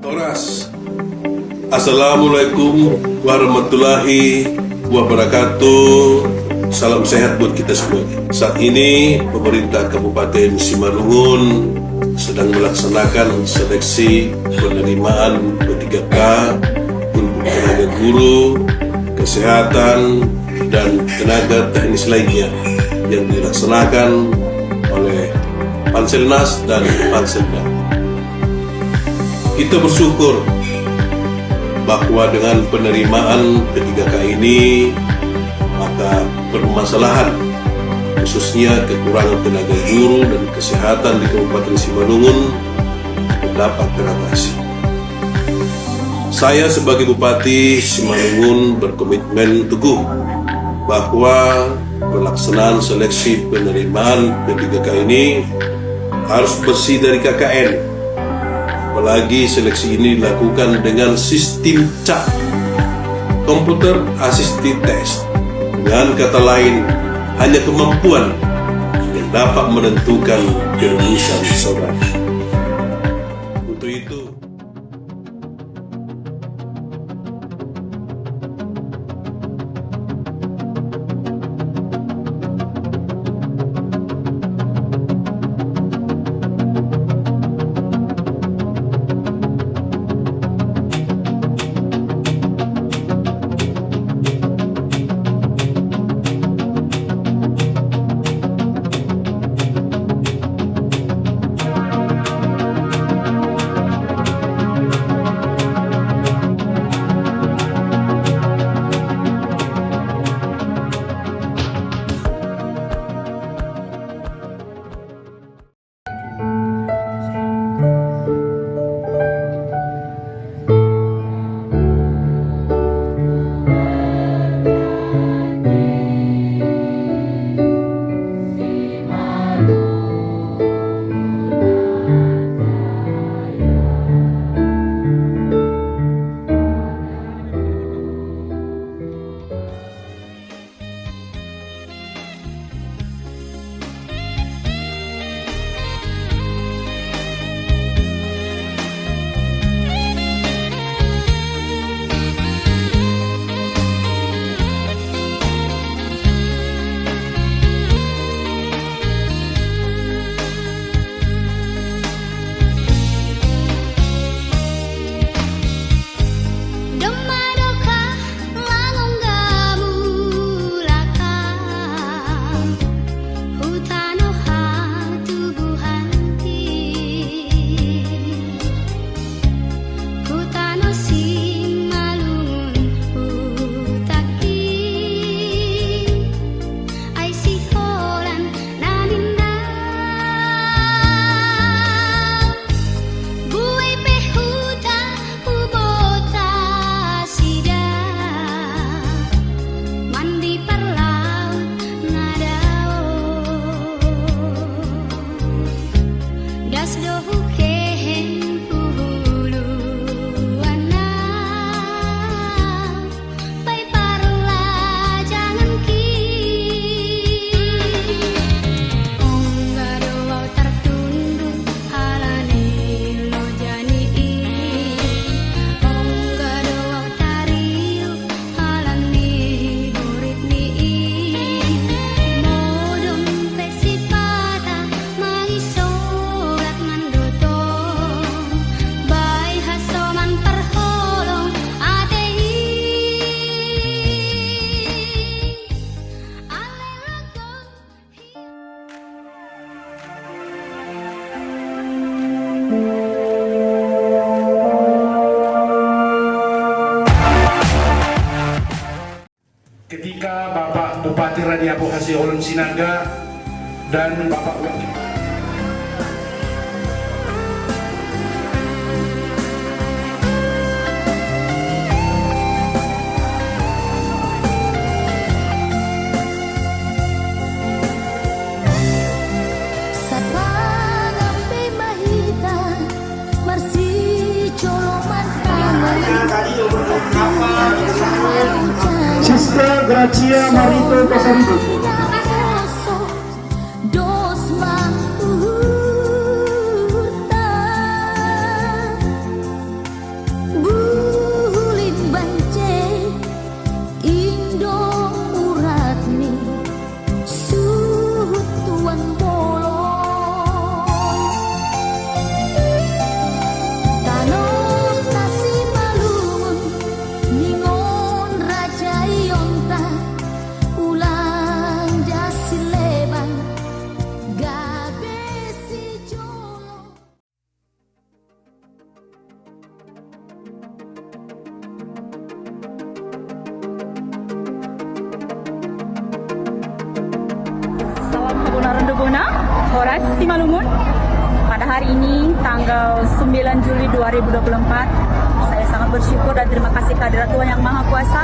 Horas. Assalamualaikum warahmatullahi wabarakatuh. Salam sehat buat kita semua. Saat ini pemerintah Kabupaten Simalungun sedang melaksanakan seleksi penerimaan P3K untuk tenaga guru, kesehatan, dan tenaga teknis lainnya yang dilaksanakan oleh Panselnas dan Panselda. Kita bersyukur bahwa dengan penerimaan P3K ini, maka permasalahan khususnya kekurangan tenaga guru dan kesehatan di Kabupaten Simalungun dapat teratasi. Saya sebagai Bupati Simalungun berkomitmen teguh bahwa pelaksanaan seleksi penerimaan P3K ini harus bersih dari KKN. Apalagi seleksi ini dilakukan dengan sistem CAT, Computer Assisted Test. Dengan kata lain, hanya kemampuan yang dapat menentukan kelulusan saudara. Untuk itu, ketika Bapak Bupati Radiapo Hasyolon Sinaga dan Bapak Wakil Sister Gracia Marito Pasaribu. Horas Simalungun. Pada hari ini tanggal 9 Juli 2024, saya sangat bersyukur dan terima kasih kehadirat Tuhan Yang Maha Kuasa.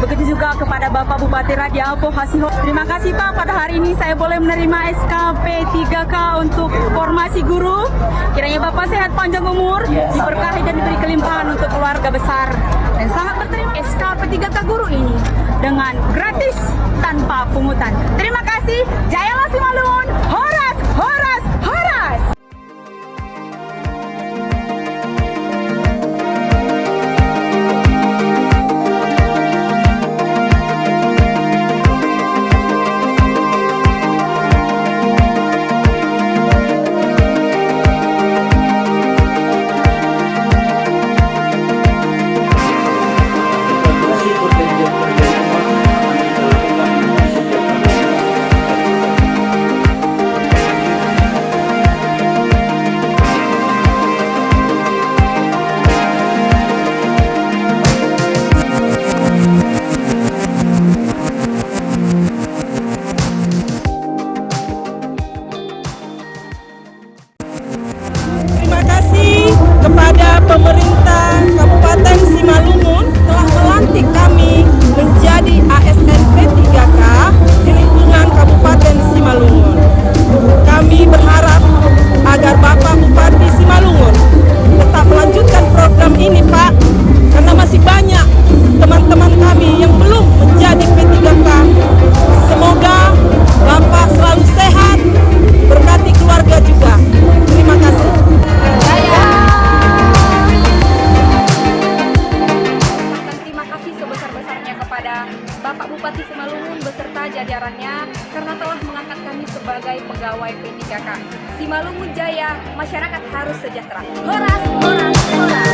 Begitu juga kepada Bapak Bupati Raja Ampuh Hasiho. Terima kasih Pak, pada hari ini saya boleh menerima SKP 3K untuk formasi guru. Kiranya Bapak sehat panjang umur, diberkahi dan diberi kelimpahan untuk keluarga besar. Dan sangat berterima SKP 3K guru ini dengan gratis tanpa pungutan. Terima kasih, jayalah Simalungun, horas, horas, horas. Terima kasih kepada pemerintah Kabupaten Simalungun telah melantik kami menjadi ASNP 3K di lingkungan Kabupaten Simalungun. Kami berharap agar Bapak Bupati Simalungun tetap melanjutkan program ini, Pak, karena masih banyak teman-teman kami yang belum menjadi P3K. Semoga Bapak selalu sehat, berkati keluarga juga. Terima kasih. Terima kasih sebesar-besarnya kepada Bapak Bupati Simalungun beserta jajarannya karena telah mengangkat kami sebagai pegawai P3K. Simalungun jaya, masyarakat harus sejahtera. Horas, horas, horas.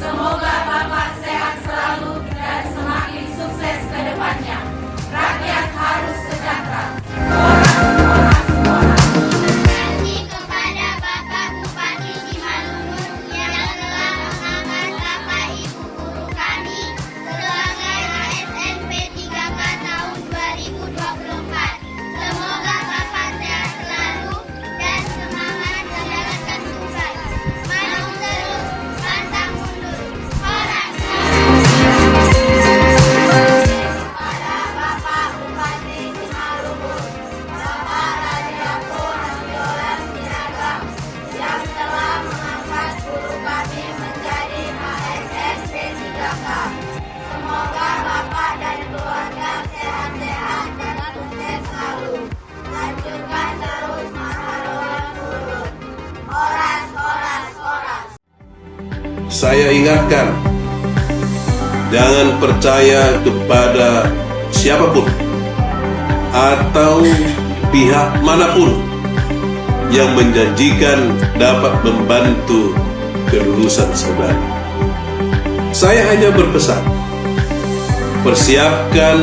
Semoga Bapak sehat selalu dan semakin sukses ke depannya. Rakyat harus sejahtera. Terima kasih kepada Bapak Bupati Simalungun yang telah mengangkat Bapak Ibu guru kami sebagai ASNP 3K tahun 2024. Semoga Bapak sehat selalu dan semangat menjalankan tugas. Maju terus, pantang mundur. Horas. Kepada Bapak Bupati Simalungun, Bapak Raja Ampuh Hasiholan Sinagam yang telah mengangkat guru kami menjadi ASNP 3K. Semoga Bapak dan keluarga sehat-sehat dan sukses selalu. Lanjutkan terus Maharolan Turun. Horas, horas, horas. Saya ingatkan, jangan percaya kepada siapapun atau pihak manapun yang menjanjikan dapat membantu kelulusan saudara. Saya hanya berpesan, persiapkan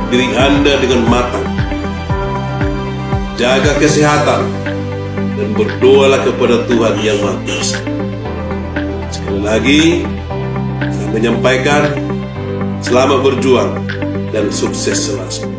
diri Anda dengan matang, jaga kesehatan, dan berdoalah kepada Tuhan Yang Maha Kuasa. Sekali lagi, saya menyampaikan selamat berjuang dan sukses selalu.